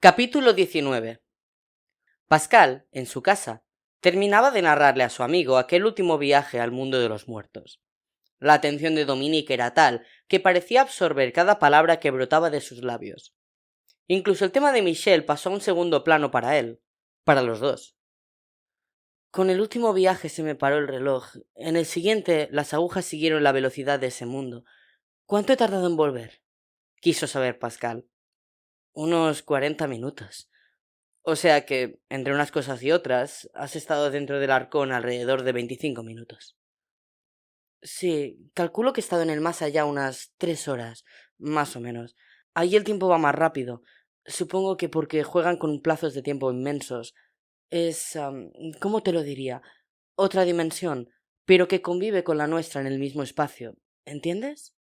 Capítulo 19. Pascal, en su casa, terminaba de narrarle a su amigo aquel último viaje al mundo de los muertos. La atención de Dominique era tal que parecía absorber cada palabra que brotaba de sus labios. Incluso el tema de Michelle pasó a un segundo plano para él, para los dos. Con el último viaje se me paró el reloj. En el siguiente, las agujas siguieron la velocidad de ese mundo. ¿Cuánto he tardado en volver? Quiso saber Pascal. Unos 40 minutos. O sea que, entre unas cosas y otras, has estado dentro del arcón alrededor de 25 minutos. Sí, calculo que he estado en el más allá unas 3 horas, más o menos. Ahí el tiempo va más rápido. Supongo que porque juegan con plazos de tiempo inmensos. Es, ¿cómo te lo diría? Otra dimensión, pero que convive con la nuestra en el mismo espacio. ¿Entiendes?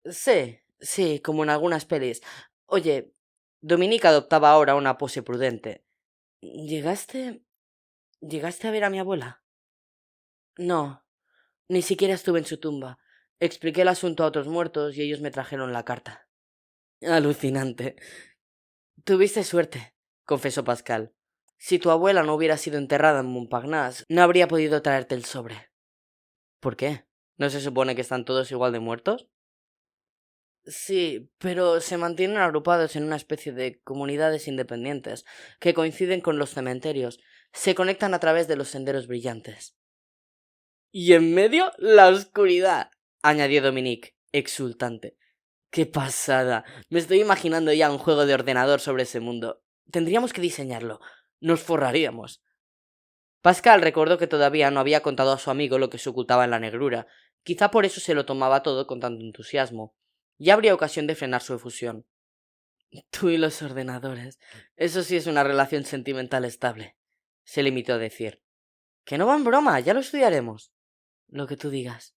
Sí, como en algunas pelis. Oye, Dominique adoptaba ahora una pose prudente. ¿Llegaste a ver a mi abuela? No, ni siquiera estuve en su tumba. Expliqué el asunto a otros muertos y ellos me trajeron la carta. Alucinante. Tuviste suerte, confesó Pascal. Si tu abuela no hubiera sido enterrada en Montparnasse, no habría podido traerte el sobre. ¿Por qué? ¿No se supone que están todos igual de muertos? Sí, pero se mantienen agrupados en una especie de comunidades independientes que coinciden con los cementerios. Se conectan a través de los senderos brillantes. Y en medio, la oscuridad, añadió Dominique, exultante. ¡Qué pasada! Me estoy imaginando ya un juego de ordenador sobre ese mundo. Tendríamos que diseñarlo. Nos forraríamos. Pascal recordó que todavía no había contado a su amigo lo que se ocultaba en la negrura. Quizá por eso se lo tomaba todo con tanto entusiasmo. Ya habría ocasión de frenar su efusión. Tú y los ordenadores. Eso sí es una relación sentimental estable, se limitó a decir. Que no va en broma, ya lo estudiaremos. Lo que tú digas.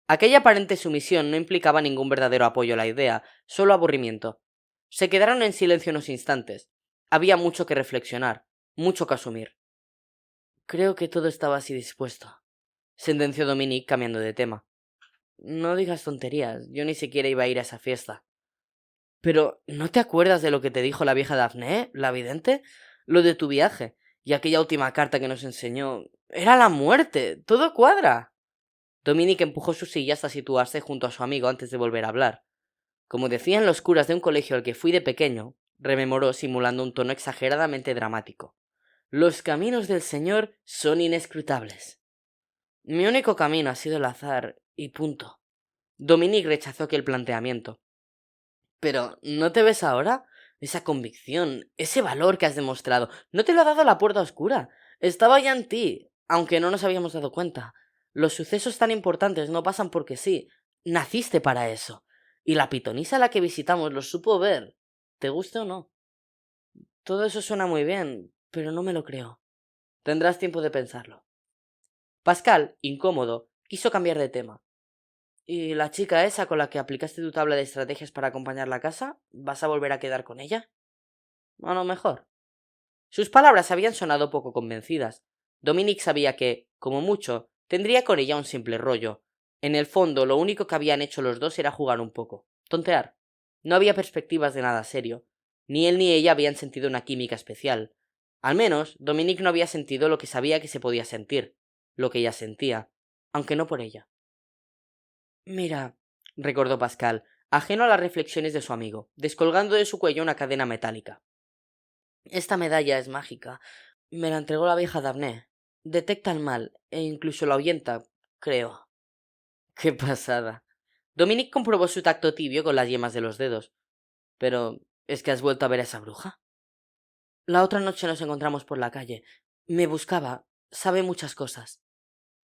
Aquella aparente sumisión no implicaba ningún verdadero apoyo a la idea, solo aburrimiento. Se quedaron en silencio unos instantes. Había mucho que reflexionar, mucho que asumir. Creo que todo estaba así dispuesto, sentenció Dominique cambiando de tema. No digas tonterías, yo ni siquiera iba a ir a esa fiesta. Pero, ¿no te acuerdas de lo que te dijo la vieja Daphné, la vidente? Lo de tu viaje, y aquella última carta que nos enseñó. Era la muerte. Todo cuadra. Dominique empujó su silla hasta situarse junto a su amigo antes de volver a hablar. Como decían los curas de un colegio al que fui de pequeño, rememoró simulando un tono exageradamente dramático. Los caminos del Señor son inescrutables. Mi único camino ha sido el azar, y punto. Dominique rechazó aquel planteamiento. Pero, ¿no te ves ahora? Esa convicción, ese valor que has demostrado, no te lo ha dado la puerta oscura. Estaba ya en ti, aunque no nos habíamos dado cuenta. Los sucesos tan importantes no pasan porque sí. Naciste para eso. Y la pitonisa a la que visitamos lo supo ver. ¿Te guste o no? Todo eso suena muy bien, pero no me lo creo. Tendrás tiempo de pensarlo. Pascal, incómodo, quiso cambiar de tema. ¿Y la chica esa con la que aplicaste tu tabla de estrategias para acompañar la casa? ¿Vas a volver a quedar con ella? A lo mejor. Sus palabras habían sonado poco convencidas. Dominique sabía que, como mucho, tendría con ella un simple rollo. En el fondo, lo único que habían hecho los dos era jugar un poco, tontear. No había perspectivas de nada serio. Ni él ni ella habían sentido una química especial. Al menos, Dominique no había sentido lo que sabía que se podía sentir, lo que ella sentía, aunque no por ella. Mira, recordó Pascal, ajeno a las reflexiones de su amigo, descolgando de su cuello una cadena metálica. Esta medalla es mágica. Me la entregó la vieja Daphné. Detecta el mal e incluso lo ahuyenta, creo. ¡Qué pasada! Dominique comprobó su tacto tibio con las yemas de los dedos. Pero, ¿es que has vuelto a ver a esa bruja? La otra noche nos encontramos por la calle. Me buscaba. Sabe muchas cosas.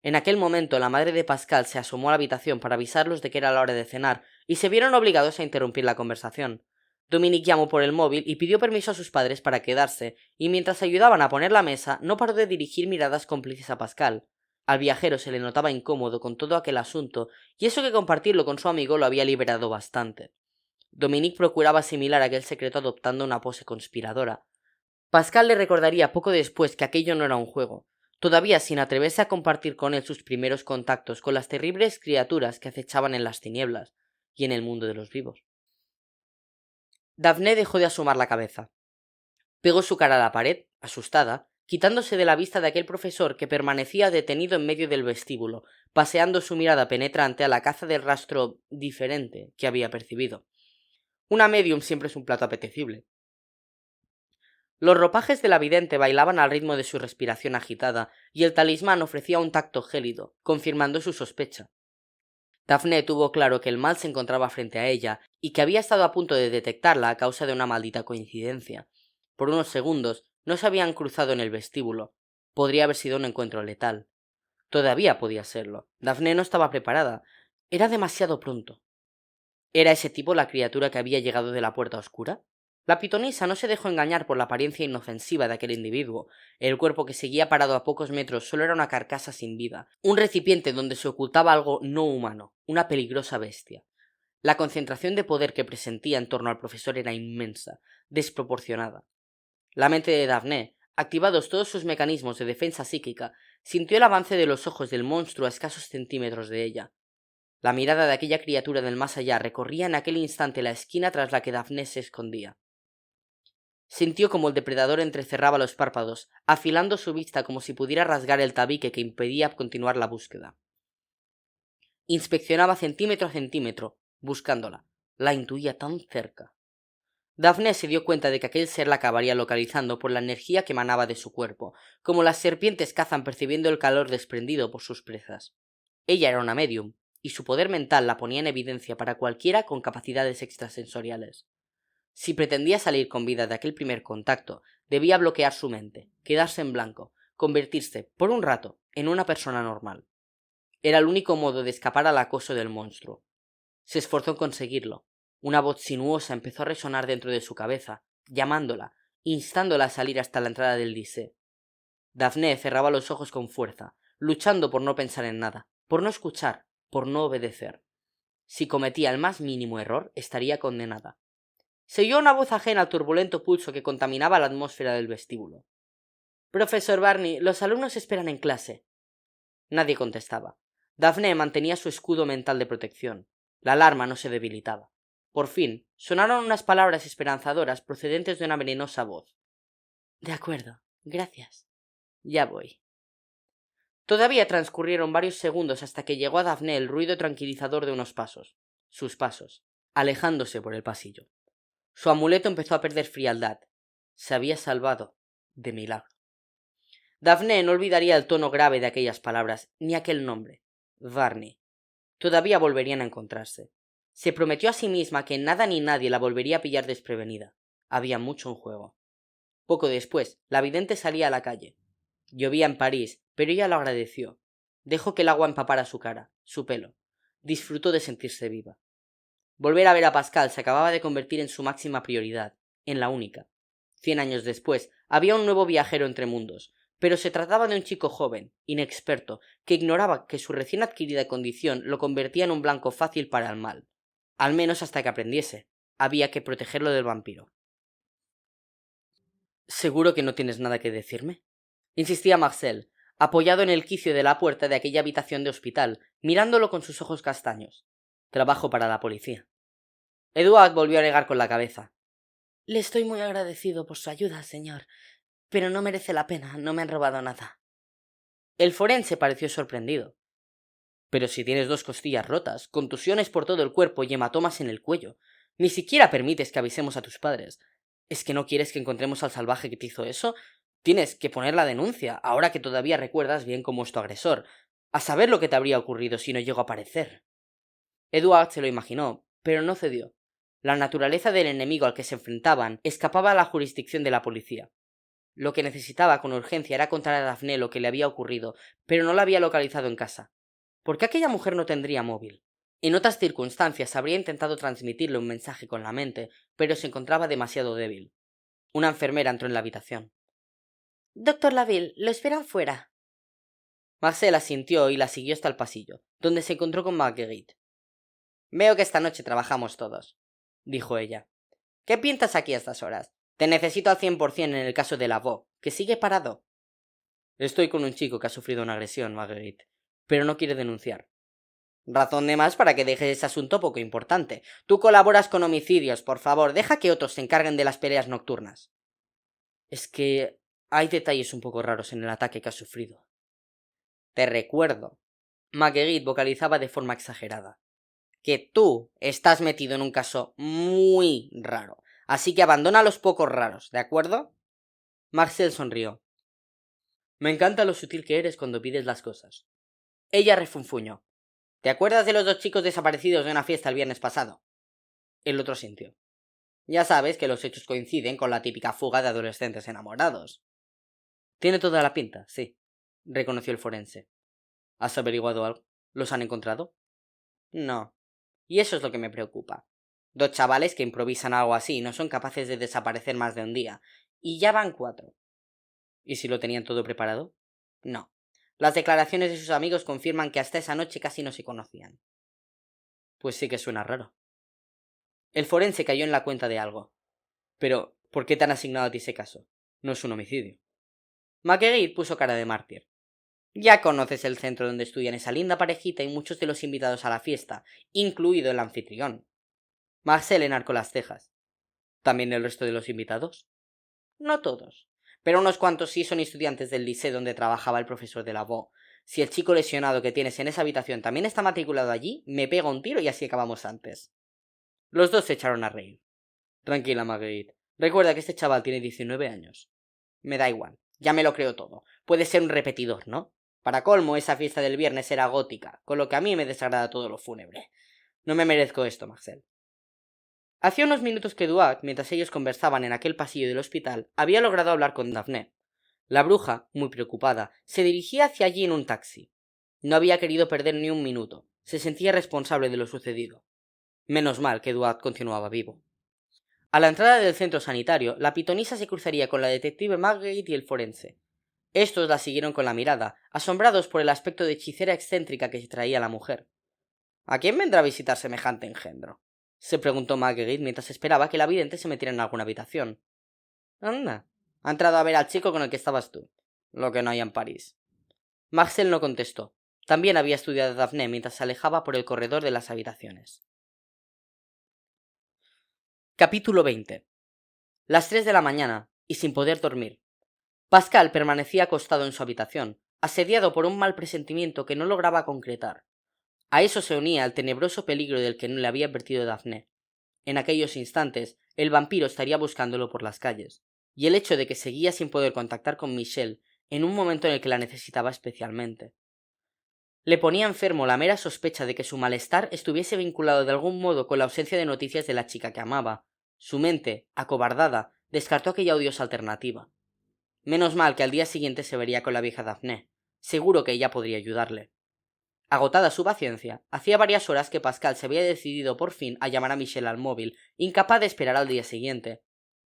En aquel momento la madre de Pascal se asomó a la habitación para avisarlos de que era la hora de cenar, y se vieron obligados a interrumpir la conversación. Dominique llamó por el móvil y pidió permiso a sus padres para quedarse, y mientras ayudaban a poner la mesa, no paró de dirigir miradas cómplices a Pascal. Al viajero se le notaba incómodo con todo aquel asunto, y eso que compartirlo con su amigo lo había liberado bastante. Dominique procuraba asimilar aquel secreto adoptando una pose conspiradora. Pascal le recordaría poco después que aquello no era un juego, todavía sin atreverse a compartir con él sus primeros contactos con las terribles criaturas que acechaban en las tinieblas y en el mundo de los vivos. Daphné dejó de asomar la cabeza. Pegó su cara a la pared, asustada, quitándose de la vista de aquel profesor que permanecía detenido en medio del vestíbulo, paseando su mirada penetrante a la caza del rastro diferente que había percibido. Una medium siempre es un plato apetecible. Los ropajes de la vidente bailaban al ritmo de su respiración agitada, y el talismán ofrecía un tacto gélido, confirmando su sospecha. Daphne tuvo claro que el mal se encontraba frente a ella, y que había estado a punto de detectarla a causa de una maldita coincidencia. Por unos segundos no se habían cruzado en el vestíbulo. Podría haber sido un encuentro letal. Todavía podía serlo. Daphne no estaba preparada. Era demasiado pronto. ¿Era ese tipo la criatura que había llegado de la puerta oscura? La pitonisa no se dejó engañar por la apariencia inofensiva de aquel individuo. El cuerpo que seguía parado a pocos metros solo era una carcasa sin vida, un recipiente donde se ocultaba algo no humano, una peligrosa bestia. La concentración de poder que presentía en torno al profesor era inmensa, desproporcionada. La mente de Daphne, activados todos sus mecanismos de defensa psíquica, sintió el avance de los ojos del monstruo a escasos centímetros de ella. La mirada de aquella criatura del más allá recorría en aquel instante la esquina tras la que Daphne se escondía. Sintió como el depredador entrecerraba los párpados, afilando su vista como si pudiera rasgar el tabique que impedía continuar la búsqueda. Inspeccionaba centímetro a centímetro, buscándola. La intuía tan cerca. Daphne se dio cuenta de que aquel ser la acabaría localizando por la energía que emanaba de su cuerpo, como las serpientes cazan percibiendo el calor desprendido por sus presas. Ella era una medium, y su poder mental la ponía en evidencia para cualquiera con capacidades extrasensoriales. Si pretendía salir con vida de aquel primer contacto, debía bloquear su mente, quedarse en blanco, convertirse, por un rato, en una persona normal. Era el único modo de escapar al acoso del monstruo. Se esforzó en conseguirlo. Una voz sinuosa empezó a resonar dentro de su cabeza, llamándola, instándola a salir hasta la entrada del Lycée. Daphne cerraba los ojos con fuerza, luchando por no pensar en nada, por no escuchar, por no obedecer. Si cometía el más mínimo error, estaría condenada. Se oyó una voz ajena al turbulento pulso que contaminaba la atmósfera del vestíbulo. Profesor Barney, los alumnos esperan en clase. Nadie contestaba. Daphne mantenía su escudo mental de protección. La alarma no se debilitaba. Por fin, sonaron unas palabras esperanzadoras procedentes de una venenosa voz. De acuerdo, gracias. Ya voy. Todavía transcurrieron varios segundos hasta que llegó a Daphne el ruido tranquilizador de unos pasos. Sus pasos, alejándose por el pasillo. Su amuleto empezó a perder frialdad. Se había salvado, de milagro. Daphne no olvidaría el tono grave de aquellas palabras, ni aquel nombre, Barney. Todavía volverían a encontrarse. Se prometió a sí misma que nada ni nadie la volvería a pillar desprevenida. Había mucho en juego. Poco después, la vidente salía a la calle. Llovía en París, pero ella lo agradeció. Dejó que el agua empapara su cara, su pelo. Disfrutó de sentirse viva. Volver a ver a Pascal se acababa de convertir en su máxima prioridad, en la única. 100 años después, había un nuevo viajero entre mundos, pero se trataba de un chico joven, inexperto, que ignoraba que su recién adquirida condición lo convertía en un blanco fácil para el mal. Al menos hasta que aprendiese. Había que protegerlo del vampiro. ¿Seguro que no tienes nada que decirme? Insistía Marcel, apoyado en el quicio de la puerta de aquella habitación de hospital, mirándolo con sus ojos castaños. Trabajo para la policía. Edward volvió a negar con la cabeza. Le estoy muy agradecido por su ayuda, señor, pero no merece la pena, no me han robado nada. El forense pareció sorprendido. Pero si tienes 2 costillas rotas, contusiones por todo el cuerpo y hematomas en el cuello, ni siquiera permites que avisemos a tus padres. ¿Es que no quieres que encontremos al salvaje que te hizo eso? Tienes que poner la denuncia, ahora que todavía recuerdas bien cómo es tu agresor. A saber lo que te habría ocurrido si no llegó a aparecer. Edward se lo imaginó, pero no cedió. La naturaleza del enemigo al que se enfrentaban escapaba a la jurisdicción de la policía. Lo que necesitaba con urgencia era contar a Daphne lo que le había ocurrido, pero no la había localizado en casa. ¿Por qué aquella mujer no tendría móvil? En otras circunstancias habría intentado transmitirle un mensaje con la mente, pero se encontraba demasiado débil. Una enfermera entró en la habitación. Doctor Laville, lo esperan fuera. Marcel asintió y la siguió hasta el pasillo, donde se encontró con Marguerite. Veo que esta noche trabajamos todos, dijo ella. ¿Qué pintas aquí a estas horas? Te necesito al 100% en el caso de Lavaux, que sigue parado. Estoy con un chico que ha sufrido una agresión, Marguerite, pero no quiere denunciar. Razón de más para que dejes ese asunto poco importante. Tú colaboras con homicidios, por favor, deja que otros se encarguen de las peleas nocturnas. Es que hay detalles un poco raros en el ataque que has sufrido. Te recuerdo, Marguerite vocalizaba de forma exagerada, que tú estás metido en un caso muy raro, así que abandona a los pocos raros, ¿de acuerdo? Marcel sonrió. Me encanta lo sutil que eres cuando pides las cosas. Ella refunfuñó. ¿Te acuerdas de los 2 chicos desaparecidos de una fiesta el viernes pasado? El otro sintió. Ya sabes que los hechos coinciden con la típica fuga de adolescentes enamorados. Tiene toda la pinta, sí, reconoció el forense. ¿Has averiguado algo? ¿Los han encontrado? No. Y eso es lo que me preocupa. 2 chavales que improvisan algo así no son capaces de desaparecer más de un día. Y ya van 4. ¿Y si lo tenían todo preparado? No. Las declaraciones de sus amigos confirman que hasta esa noche casi no se conocían. Pues sí que suena raro. El forense cayó en la cuenta de algo. Pero, ¿por qué te han asignado a ti ese caso? No es un homicidio. Marguerite puso cara de mártir. Ya conoces el centro donde estudian esa linda parejita y muchos de los invitados a la fiesta, incluido el anfitrión. Marcel enarcó las cejas. ¿También el resto de los invitados? No todos, pero unos cuantos sí son estudiantes del liceo donde trabajaba el profesor de la voz. Si el chico lesionado que tienes en esa habitación también está matriculado allí, me pega un tiro y así acabamos antes. Los dos se echaron a reír. Tranquila, Marguerite. Recuerda que este chaval tiene 19 años. Me da igual, ya me lo creo todo. Puede ser un repetidor, ¿no? Para colmo, esa fiesta del viernes era gótica, con lo que a mí me desagrada todo lo fúnebre. No me merezco esto, Marcel. Hacía unos minutos que Duac, mientras ellos conversaban en aquel pasillo del hospital, había logrado hablar con Daphne. La bruja, muy preocupada, se dirigía hacia allí en un taxi. No había querido perder ni un minuto. Se sentía responsable de lo sucedido. Menos mal que Duac continuaba vivo. A la entrada del centro sanitario, la pitonisa se cruzaría con la detective Marguerite y el forense. Estos la siguieron con la mirada, asombrados por el aspecto de hechicera excéntrica que traía la mujer. ¿A quién vendrá a visitar semejante engendro? Se preguntó Marguerite mientras esperaba que la vidente se metiera en alguna habitación. Anda, ha entrado a ver al chico con el que estabas tú. Lo que no hay en París. Marcel no contestó. También había estudiado a Daphne mientras se alejaba por el corredor de las habitaciones. Capítulo 20. Las 3 de la mañana, y sin poder dormir. Pascal permanecía acostado en su habitación, asediado por un mal presentimiento que no lograba concretar. A eso se unía el tenebroso peligro del que no le había advertido Daphne. En aquellos instantes, el vampiro estaría buscándolo por las calles, y el hecho de que seguía sin poder contactar con Michelle en un momento en el que la necesitaba especialmente. Le ponía enfermo la mera sospecha de que su malestar estuviese vinculado de algún modo con la ausencia de noticias de la chica que amaba. Su mente, acobardada, descartó aquella odiosa alternativa. Menos mal que al día siguiente se vería con la vieja Daphne. Seguro que ella podría ayudarle. Agotada su paciencia, hacía varias horas que Pascal se había decidido por fin a llamar a Michelle al móvil, incapaz de esperar al día siguiente.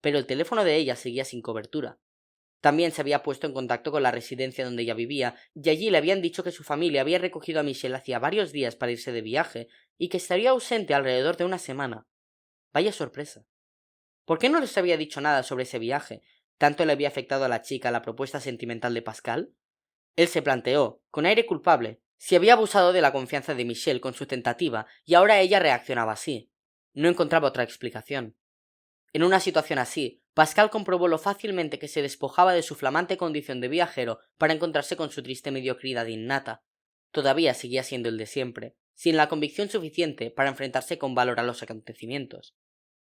Pero el teléfono de ella seguía sin cobertura. También se había puesto en contacto con la residencia donde ella vivía, y allí le habían dicho que su familia había recogido a Michelle hacía varios días para irse de viaje, y que estaría ausente alrededor de una semana. Vaya sorpresa. ¿Por qué no les había dicho nada sobre ese viaje? ¿Tanto le había afectado a la chica la propuesta sentimental de Pascal? Él se planteó, con aire culpable, si había abusado de la confianza de Michelle con su tentativa, y ahora ella reaccionaba así. No encontraba otra explicación. En una situación así, Pascal comprobó lo fácilmente que se despojaba de su flamante condición de viajero para encontrarse con su triste mediocridad innata. Todavía seguía siendo el de siempre, sin la convicción suficiente para enfrentarse con valor a los acontecimientos.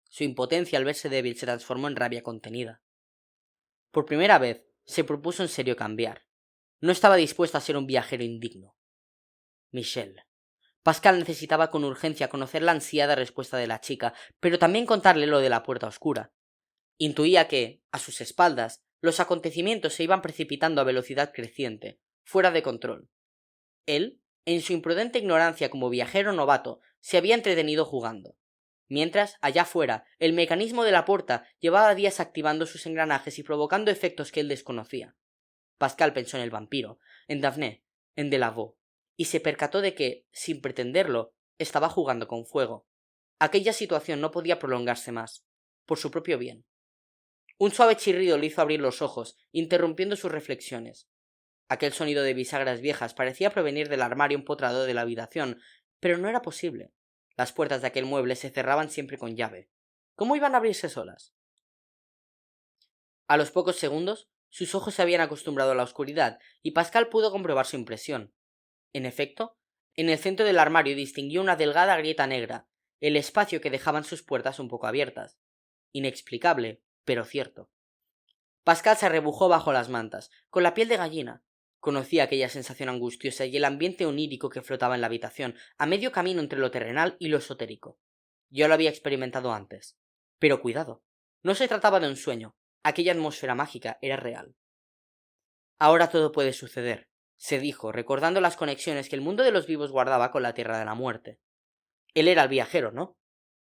Su impotencia al verse débil se transformó en rabia contenida. Por primera vez, se propuso en serio cambiar. No estaba dispuesto a ser un viajero indigno. Michelle. Pascal necesitaba con urgencia conocer la ansiada respuesta de la chica, pero también contarle lo de la puerta oscura. Intuía que, a sus espaldas, los acontecimientos se iban precipitando a velocidad creciente, fuera de control. Él, en su imprudente ignorancia como viajero novato, se había entretenido jugando. Mientras, allá fuera, el mecanismo de la puerta llevaba días activando sus engranajes y provocando efectos que él desconocía. Pascal pensó en el vampiro, en Daphne, en Delaveau, y se percató de que, sin pretenderlo, estaba jugando con fuego. Aquella situación no podía prolongarse más, por su propio bien. Un suave chirrido le hizo abrir los ojos, interrumpiendo sus reflexiones. Aquel sonido de bisagras viejas parecía provenir del armario empotrado de la habitación, pero no era posible. Las puertas de aquel mueble se cerraban siempre con llave. ¿Cómo iban a abrirse solas? A los pocos segundos, sus ojos se habían acostumbrado a la oscuridad y Pascal pudo comprobar su impresión. En efecto, en el centro del armario distinguió una delgada grieta negra, el espacio que dejaban sus puertas un poco abiertas. Inexplicable, pero cierto. Pascal se arrebujó bajo las mantas, con la piel de gallina. Conocía aquella sensación angustiosa y el ambiente onírico que flotaba en la habitación, a medio camino entre lo terrenal y lo esotérico. Yo lo había experimentado antes. Pero cuidado, no se trataba de un sueño, aquella atmósfera mágica era real. Ahora todo puede suceder, se dijo, recordando las conexiones que el mundo de los vivos guardaba con la tierra de la muerte. Él era el viajero, ¿no?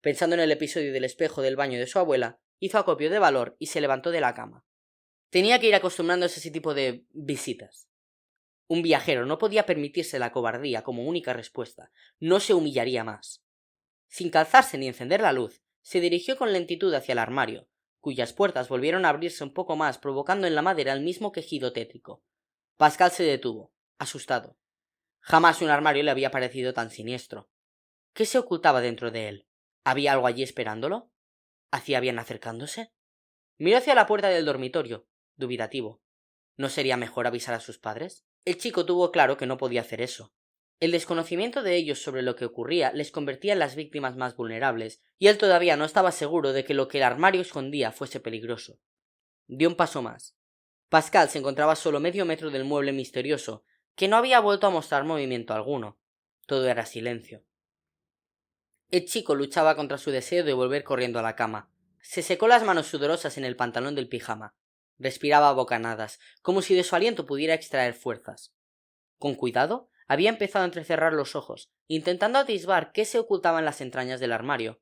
Pensando en el episodio del espejo del baño de su abuela, hizo acopio de valor y se levantó de la cama. Tenía que ir acostumbrándose a ese tipo de visitas. Un viajero no podía permitirse la cobardía como única respuesta. No se humillaría más. Sin calzarse ni encender la luz, se dirigió con lentitud hacia el armario, cuyas puertas volvieron a abrirse un poco más, provocando en la madera el mismo quejido tétrico. Pascal se detuvo, asustado. Jamás un armario le había parecido tan siniestro. ¿Qué se ocultaba dentro de él? ¿Había algo allí esperándolo? ¿Hacía bien acercándose? Miró hacia la puerta del dormitorio, dubitativo. ¿No sería mejor avisar a sus padres? El chico tuvo claro que no podía hacer eso. El desconocimiento de ellos sobre lo que ocurría les convertía en las víctimas más vulnerables, y él todavía no estaba seguro de que lo que el armario escondía fuese peligroso. Dio un paso más. Pascal se encontraba solo medio metro del mueble misterioso, que no había vuelto a mostrar movimiento alguno. Todo era silencio. El chico luchaba contra su deseo de volver corriendo a la cama. Se secó las manos sudorosas en el pantalón del pijama. Respiraba a bocanadas, como si de su aliento pudiera extraer fuerzas. Con cuidado, había empezado a entrecerrar los ojos, intentando atisbar qué se ocultaba en las entrañas del armario.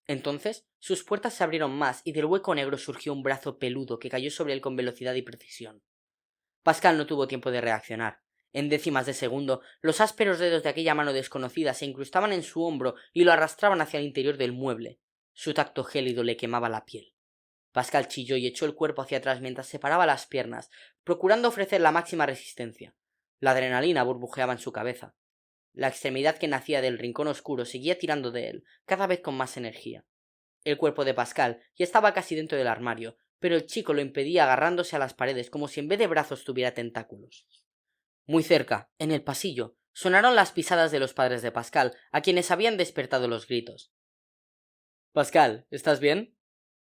Entonces, sus puertas se abrieron más y del hueco negro surgió un brazo peludo que cayó sobre él con velocidad y precisión. Pascal no tuvo tiempo de reaccionar. En décimas de segundo, los ásperos dedos de aquella mano desconocida se incrustaban en su hombro y lo arrastraban hacia el interior del mueble. Su tacto gélido le quemaba la piel. Pascal chilló y echó el cuerpo hacia atrás mientras separaba las piernas, procurando ofrecer la máxima resistencia. La adrenalina burbujeaba en su cabeza. La extremidad que nacía del rincón oscuro seguía tirando de él, cada vez con más energía. El cuerpo de Pascal ya estaba casi dentro del armario, pero el chico lo impedía agarrándose a las paredes como si en vez de brazos tuviera tentáculos. Muy cerca, en el pasillo, sonaron las pisadas de los padres de Pascal, a quienes habían despertado los gritos. —Pascal, ¿estás bien?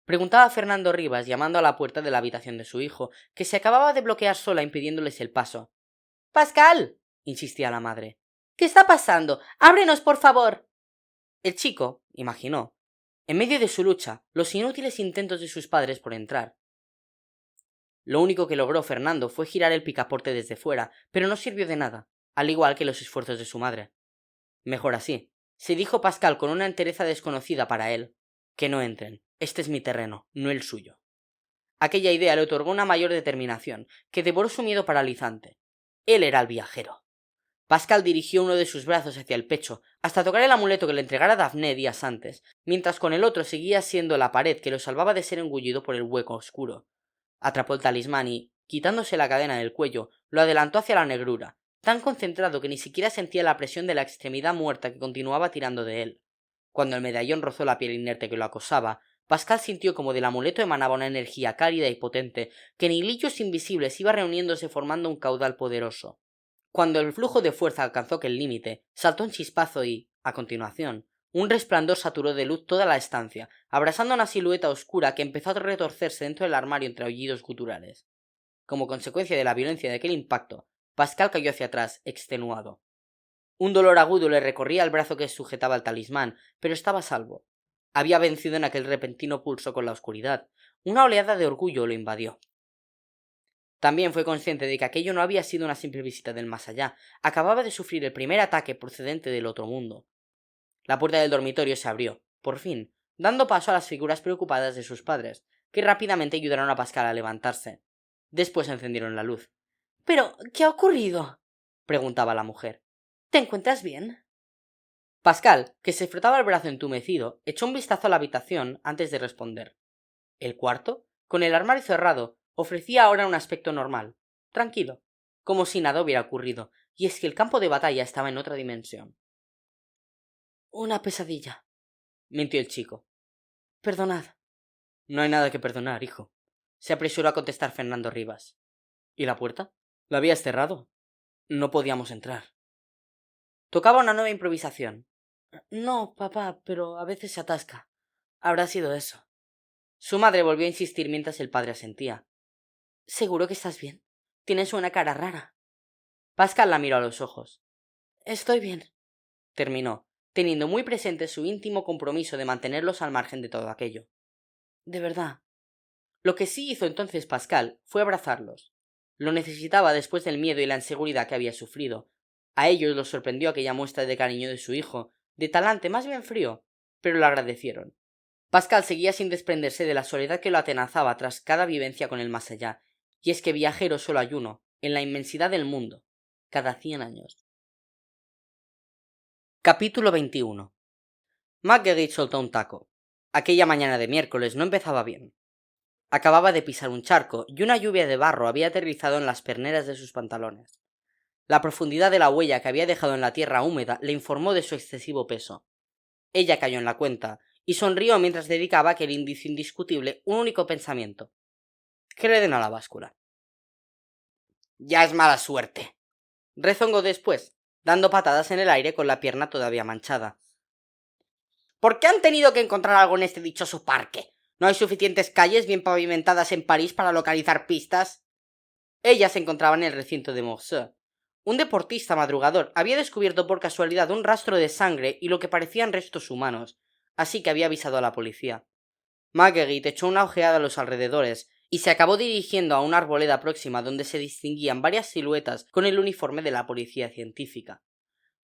—preguntaba Fernando Rivas llamando a la puerta de la habitación de su hijo, que se acababa de bloquear sola impidiéndoles el paso. —¡Pascal! —insistía la madre. —¿Qué está pasando? ¡Ábrenos, por favor! El chico imaginó, en medio de su lucha, los inútiles intentos de sus padres por entrar. Lo único que logró Fernando fue girar el picaporte desde fuera, pero no sirvió de nada, al igual que los esfuerzos de su madre. Mejor así, se dijo Pascal con una entereza desconocida para él. Que no entren, este es mi terreno, no el suyo. Aquella idea le otorgó una mayor determinación, que devoró su miedo paralizante. Él era el viajero. Pascal dirigió uno de sus brazos hacia el pecho, hasta tocar el amuleto que le entregara Daphne días antes, mientras con el otro seguía siendo la pared que lo salvaba de ser engullido por el hueco oscuro. Atrapó el talismán y, quitándose la cadena del cuello, lo adelantó hacia la negrura, tan concentrado que ni siquiera sentía la presión de la extremidad muerta que continuaba tirando de él. Cuando el medallón rozó la piel inerte que lo acosaba, Pascal sintió como del amuleto emanaba una energía cálida y potente, que en hilillos invisibles iba reuniéndose formando un caudal poderoso. Cuando el flujo de fuerza alcanzó aquel límite, saltó un chispazo y, a continuación, un resplandor saturó de luz toda la estancia, abrasando una silueta oscura que empezó a retorcerse dentro del armario entre aullidos guturales. Como consecuencia de la violencia de aquel impacto, Pascal cayó hacia atrás, extenuado. Un dolor agudo le recorría el brazo que sujetaba el talismán, pero estaba a salvo. Había vencido en aquel repentino pulso con la oscuridad. Una oleada de orgullo lo invadió. También fue consciente de que aquello no había sido una simple visita del más allá. Acababa de sufrir el primer ataque procedente del otro mundo. La puerta del dormitorio se abrió, por fin, dando paso a las figuras preocupadas de sus padres, que rápidamente ayudaron a Pascal a levantarse. Después encendieron la luz. —¿Pero qué ha ocurrido? —preguntaba la mujer. —¿Te encuentras bien? Pascal, que se frotaba el brazo entumecido, echó un vistazo a la habitación antes de responder. El cuarto, con el armario cerrado, ofrecía ahora un aspecto normal, tranquilo, como si nada hubiera ocurrido, y es que el campo de batalla estaba en otra dimensión. —Una pesadilla —mintió el chico—. Perdonad. No hay nada que perdonar, hijo. se apresuró a contestar Fernando Rivas. ¿Y la puerta? La habías cerrado. No podíamos entrar. Tocaba una nueva improvisación. No, papá, pero a veces se atasca. Habrá sido eso. Su madre volvió a insistir mientras el padre asentía. ¿Seguro que estás bien? Tienes una cara rara. Pascal la miró a los ojos. Estoy bien, terminó, teniendo muy presente su íntimo compromiso de mantenerlos al margen de todo aquello. De verdad. Lo que sí hizo entonces Pascal fue abrazarlos. Lo necesitaba después del miedo y la inseguridad que había sufrido. A ellos los sorprendió aquella muestra de cariño de su hijo, de talante más bien frío, pero lo agradecieron. Pascal seguía sin desprenderse de la soledad que lo atenazaba tras cada vivencia con el más allá, y es que viajero solo hay uno, en la inmensidad del mundo, cada 100 años. Capítulo 21. Marguerite soltó un taco. Aquella mañana de miércoles no empezaba bien. Acababa de pisar un charco y una lluvia de barro había aterrizado en las perneras de sus pantalones. La profundidad de la huella que había dejado en la tierra húmeda le informó de su excesivo peso. Ella cayó en la cuenta y sonrió mientras dedicaba a aquel indicio indiscutible un único pensamiento: que le den a la báscula. Ya es mala suerte, rezongó después, dando patadas en el aire con la pierna todavía manchada. ¿Por qué han tenido que encontrar algo en este dichoso parque? ¿No hay suficientes calles bien pavimentadas en París para localizar pistas? Ella se encontraba en el recinto de Morceau. Un deportista madrugador había descubierto por casualidad un rastro de sangre y lo que parecían restos humanos, así que había avisado a la policía. Marguerite echó una ojeada a los alrededores y se acabó dirigiendo a una arboleda próxima donde se distinguían varias siluetas con el uniforme de la policía científica.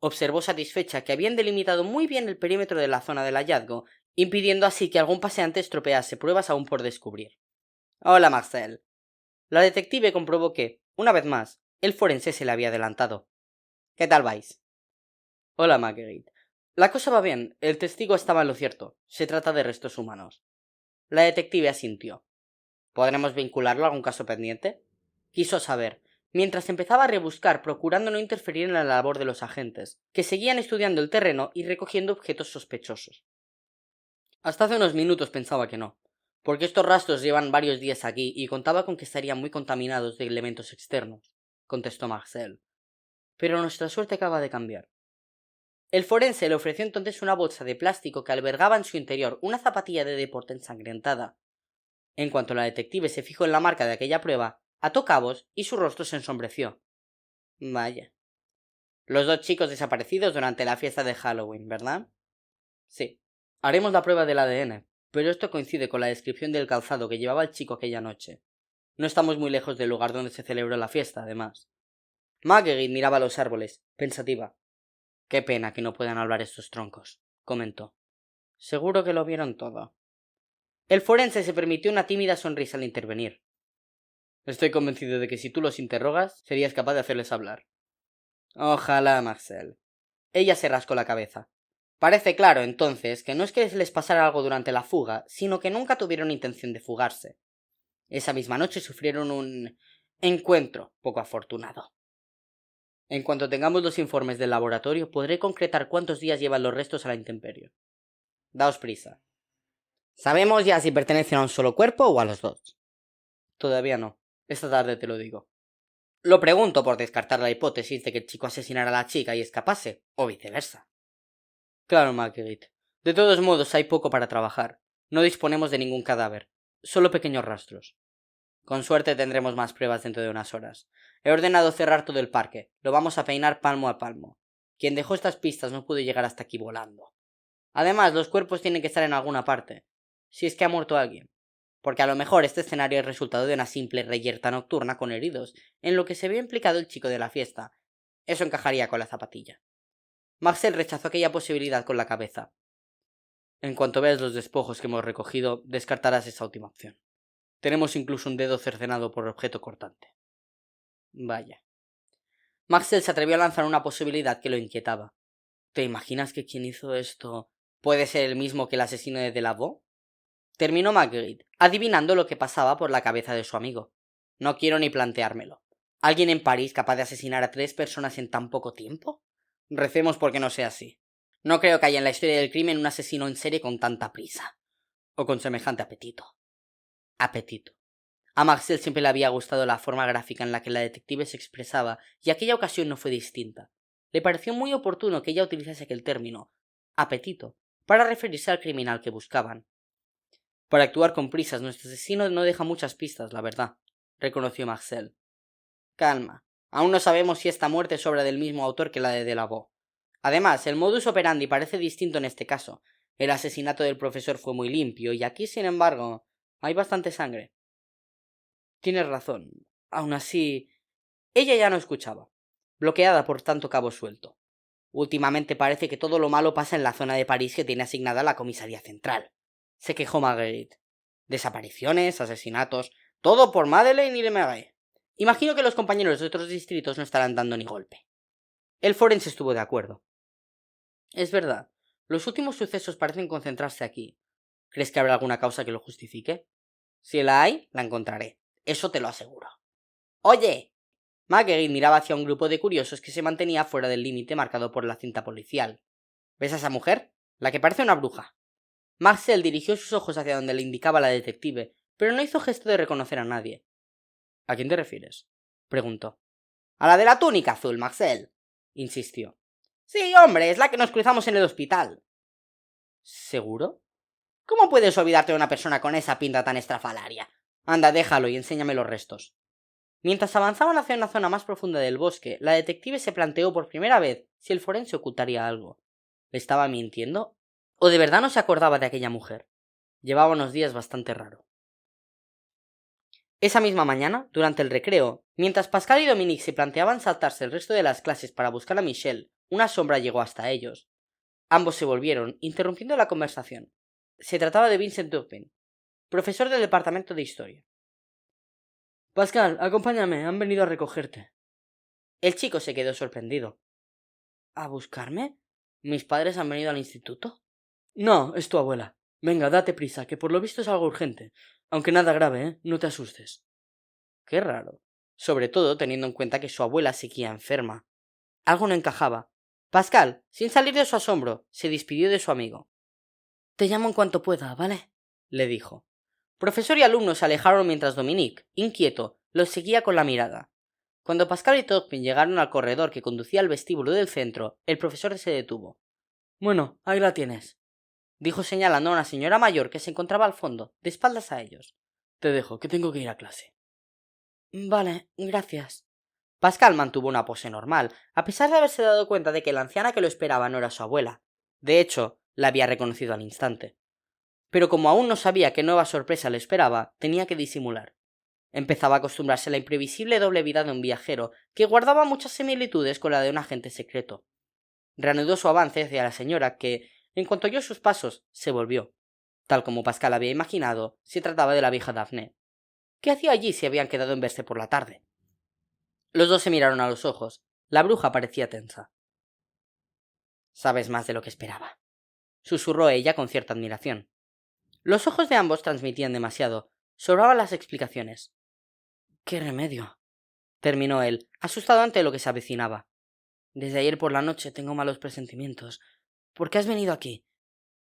Observó satisfecha que habían delimitado muy bien el perímetro de la zona del hallazgo, impidiendo así que algún paseante estropease pruebas aún por descubrir. Hola, Marcel. La detective comprobó que, una vez más, el forense se le había adelantado. ¿Qué tal vais? Hola, Marguerite. La cosa va bien. El testigo estaba en lo cierto. Se trata de restos humanos. La detective asintió. ¿Podremos vincularlo a algún caso pendiente? Quiso saber, mientras empezaba a rebuscar procurando no interferir en la labor de los agentes, que seguían estudiando el terreno y recogiendo objetos sospechosos. Hasta hace unos minutos pensaba que no, porque estos rastros llevan varios días aquí y contaba con que estarían muy contaminados de elementos externos, contestó Marcel. Pero nuestra suerte acaba de cambiar. El forense le ofreció entonces una bolsa de plástico que albergaba en su interior una zapatilla de deporte ensangrentada. En cuanto la detective se fijó en la marca de aquella prueba, ató cabos y su rostro se ensombreció. Vaya. Los dos chicos desaparecidos durante la fiesta de Halloween, ¿verdad? Sí. Haremos la prueba del ADN, pero esto coincide con la descripción del calzado que llevaba el chico aquella noche. No estamos muy lejos del lugar donde se celebró la fiesta, además. Marguerite miraba los árboles, pensativa. Qué pena que no puedan hablar estos troncos, comentó. Seguro que lo vieron todo. El forense se permitió una tímida sonrisa al intervenir. Estoy convencido de que si tú los interrogas, serías capaz de hacerles hablar. Ojalá, Marcel. Ella se rascó la cabeza. Parece claro, entonces, que no es que les pasara algo durante la fuga, sino que nunca tuvieron intención de fugarse. Esa misma noche sufrieron un encuentro poco afortunado. En cuanto tengamos los informes del laboratorio, podré concretar cuántos días llevan los restos a la intemperie. Daos prisa. ¿Sabemos ya si pertenecen a un solo cuerpo o a los dos? Todavía no. Esta tarde te lo digo. Lo pregunto por descartar la hipótesis de que el chico asesinara a la chica y escapase, o viceversa. Claro, Marguerite. De todos modos, hay poco para trabajar. No disponemos de ningún cadáver, solo pequeños rastros. Con suerte tendremos más pruebas dentro de unas horas. He ordenado cerrar todo el parque. Lo vamos a peinar palmo a palmo. Quien dejó estas pistas no pudo llegar hasta aquí volando. Además, los cuerpos tienen que estar en alguna parte. Si es que ha muerto alguien. Porque a lo mejor este escenario es resultado de una simple reyerta nocturna con heridos, en lo que se vio implicado el chico de la fiesta. Eso encajaría con la zapatilla. Marcel rechazó aquella posibilidad con la cabeza. En cuanto veas los despojos que hemos recogido, descartarás esa última opción. Tenemos incluso un dedo cercenado por objeto cortante. Vaya. Marcel se atrevió a lanzar una posibilidad que lo inquietaba. ¿Te imaginas que quien hizo esto puede ser el mismo que el asesino de Delaveau? Terminó Marguerite, adivinando lo que pasaba por la cabeza de su amigo. No quiero ni planteármelo. ¿Alguien en París capaz de asesinar a 3 personas en tan poco tiempo? Recemos porque no sea así. No creo que haya en la historia del crimen un asesino en serie con tanta prisa. O con semejante apetito. Apetito. A Marcel siempre le había gustado la forma gráfica en la que la detective se expresaba, y aquella ocasión no fue distinta. Le pareció muy oportuno que ella utilizase aquel término, apetito, para referirse al criminal que buscaban. Para actuar con prisas, nuestro asesino no deja muchas pistas, la verdad, reconoció Marcel. Calma, aún no sabemos si esta muerte es obra del mismo autor que la de Delaveau. Además, el modus operandi parece distinto en este caso. El asesinato del profesor fue muy limpio, y aquí, sin embargo, hay bastante sangre. Tienes razón. Aún así, ella ya no escuchaba, bloqueada por tanto cabo suelto. Últimamente parece que todo lo malo pasa en la zona de París que tiene asignada la comisaría central, se quejó Marguerite. Desapariciones, asesinatos, todo por Madeleine y Lemerre. Imagino que los compañeros de otros distritos no estarán dando ni golpe. El forense estuvo de acuerdo. Es verdad, los últimos sucesos parecen concentrarse aquí. ¿Crees que habrá alguna causa que lo justifique? Si la hay, la encontraré. Eso te lo aseguro. ¡Oye! Marguerite miraba hacia un grupo de curiosos que se mantenía fuera del límite marcado por la cinta policial. ¿Ves a esa mujer? La que parece una bruja. Marcel dirigió sus ojos hacia donde le indicaba la detective, pero no hizo gesto de reconocer a nadie. ¿A quién te refieres? Preguntó. A la de la túnica azul, Marcel, insistió. Sí, hombre, es la que nos cruzamos en el hospital. ¿Seguro? ¿Cómo puedes olvidarte de una persona con esa pinta tan estrafalaria? Anda, déjalo y enséñame los restos. Mientras avanzaban hacia una zona más profunda del bosque, la detective se planteó por primera vez si el forense ocultaría algo. ¿Le estaba mintiendo? ¿O de verdad no se acordaba de aquella mujer? Llevaba unos días bastante raro. Esa misma mañana, durante el recreo, mientras Pascal y Dominique se planteaban saltarse el resto de las clases para buscar a Michel, una sombra llegó hasta ellos. Ambos se volvieron, interrumpiendo la conversación. Se trataba de Vincent Turpin, profesor del departamento de historia. Pascal, acompáñame, han venido a recogerte. El chico se quedó sorprendido. ¿A buscarme? ¿Mis padres han venido al instituto? No, es tu abuela. Venga, date prisa, que por lo visto es algo urgente. Aunque nada grave, ¿eh? No te asustes. Qué raro. Sobre todo teniendo en cuenta que su abuela seguía enferma. Algo no encajaba. Pascal, sin salir de su asombro, se despidió de su amigo. Te llamo en cuanto pueda, ¿vale? Le dijo. Profesor y alumno se alejaron mientras Dominique, inquieto, los seguía con la mirada. Cuando Pascal y Turpin llegaron al corredor que conducía al vestíbulo del centro, el profesor se detuvo. Bueno, ahí la tienes, dijo señalando a una señora mayor que se encontraba al fondo, de espaldas a ellos. Te dejo, que tengo que ir a clase. Vale, gracias. Pascal mantuvo una pose normal, a pesar de haberse dado cuenta de que la anciana que lo esperaba no era su abuela. De hecho, la había reconocido al instante. Pero como aún no sabía qué nueva sorpresa le esperaba, tenía que disimular. Empezaba a acostumbrarse a la imprevisible doble vida de un viajero, que guardaba muchas similitudes con la de un agente secreto. Reanudó su avance hacia la señora, que, en cuanto oyó sus pasos, se volvió. Tal como Pascal había imaginado, se trataba de la vieja Daphne. ¿Qué hacía allí si habían quedado en verse por la tarde? Los dos se miraron a los ojos. La bruja parecía tensa. Sabes más de lo que esperaba, susurró ella con cierta admiración. Los ojos de ambos transmitían demasiado. Sobraban las explicaciones. ¡Qué remedio!, terminó él, asustado ante lo que se avecinaba. Desde ayer por la noche tengo malos presentimientos. ¿Por qué has venido aquí?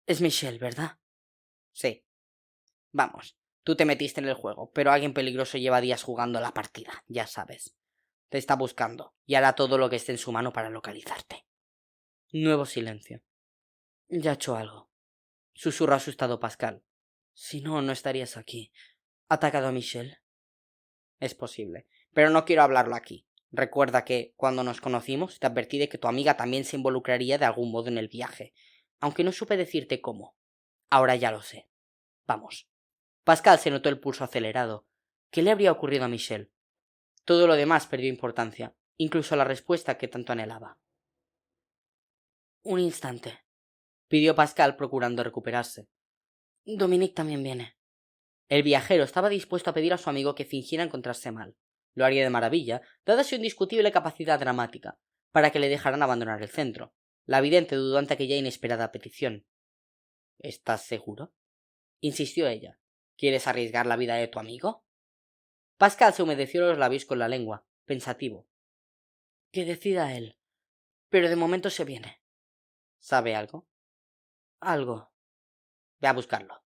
Es Michel, ¿verdad? Sí. Vamos, tú te metiste en el juego, pero alguien peligroso lleva días jugando la partida, ya sabes. Te está buscando, y hará todo lo que esté en su mano para localizarte. Nuevo silencio. Ya ha hecho algo, susurró asustado Pascal. Si no, no estarías aquí. ¿Ha atacado a Michel? Es posible, pero no quiero hablarlo aquí. Recuerda que, cuando nos conocimos, te advertí de que tu amiga también se involucraría de algún modo en el viaje, aunque no supe decirte cómo. Ahora ya lo sé. Vamos. Pascal se notó el pulso acelerado. ¿Qué le habría ocurrido a Michel? Todo lo demás perdió importancia, incluso la respuesta que tanto anhelaba. Un instante, pidió Pascal procurando recuperarse. Dominique también viene. El viajero estaba dispuesto a pedir a su amigo que fingiera encontrarse mal. Lo haría de maravilla, dada su indiscutible capacidad dramática, para que le dejaran abandonar el centro. La vidente dudó ante aquella inesperada petición. ¿Estás seguro?, insistió ella. ¿Quieres arriesgar la vida de tu amigo? Pascal se humedeció los labios con la lengua, pensativo. Que decida él. Pero de momento se viene. ¿Sabe algo? Algo. Ve a buscarlo,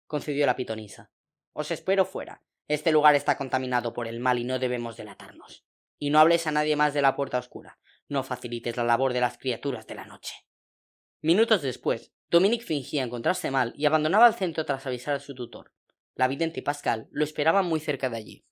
concedió la pitonisa. Os espero fuera. Este lugar está contaminado por el mal y no debemos delatarnos. Y no hables a nadie más de la puerta oscura. No facilites la labor de las criaturas de la noche. Minutos después, Dominique fingía encontrarse mal y abandonaba el centro tras avisar a su tutor. La vidente y Pascal lo esperaban muy cerca de allí.